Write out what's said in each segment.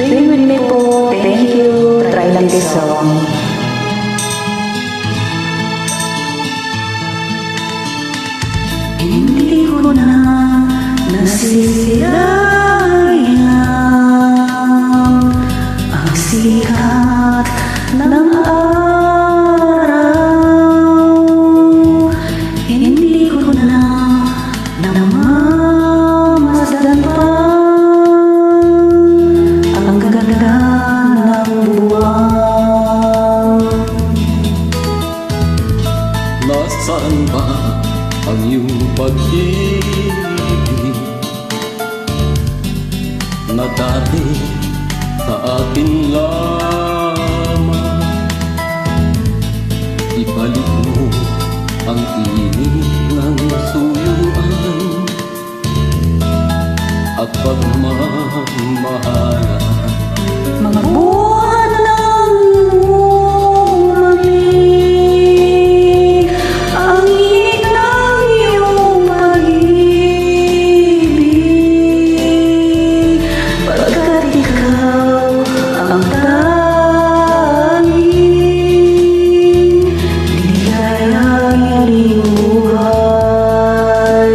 Sing with me po. Thank you. Try lang this song. Hindi ko na nasisirayang ang sikat ng araw. Hindi ko na namamasdan pa ang ganda ng buwan. Nasaan ba ang iyong pag-ibig na dati sa atin lamang? Ibalik mo ang init ng suyuan at pagmamahalan. Mga buwan ng umamig, ang init ng iyong pag-ibig, pagkat ikaw ang tanging ligayang iyong buhay.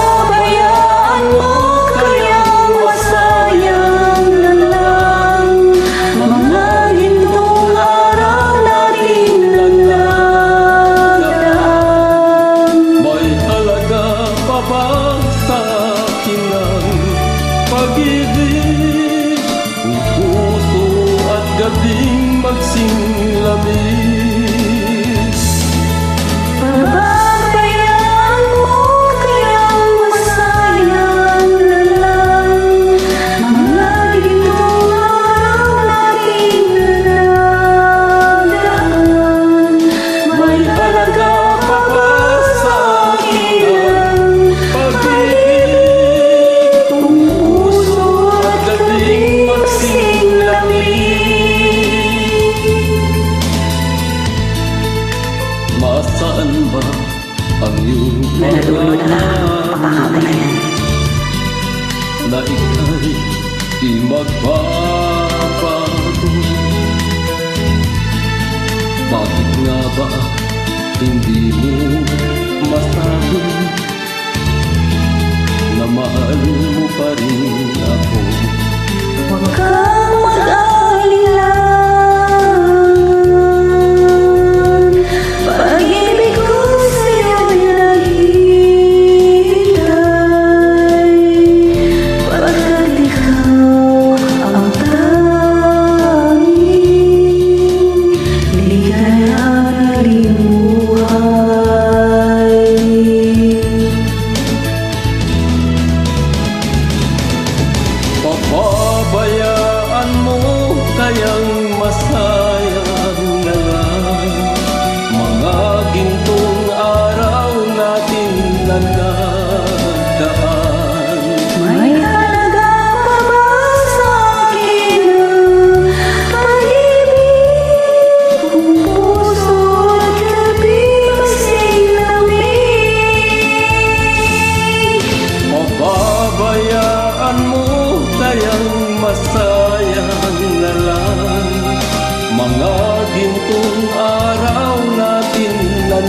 Pababayaan mo kayang masayang na lang mga gintong araw natin nagdaan. May halaga pa ba sa akin ang pag-ibig? Kung puso at gabing magsinglamis. Pababayaan mo kayang masayang na lang mga gintong araw natin nagdaan. May halaga pa ba sa akin ang pag-ibig? Kung puso at gabing magsinglamis. Masaan ba ang iyong Nalulunod na papakabalayan. na ika'y di magbabago? Bakit nga ba hindi mo masabi na mahal mo pa rin ako? Huwag kang mag-aalilan, pag-ibig ko sa'yo'y naghihintay, pagkat ikaw ang tanging ligayang iyong buhay. Pababayaan mo kayang masayang na lang mga gintong araw natin na nagdaan. May halaga pa ba sa akin ang pag-ibig? Kung puso at gabing magsinglamig. Pababayaan mo kayang masayang na lang mga gintong araw natin na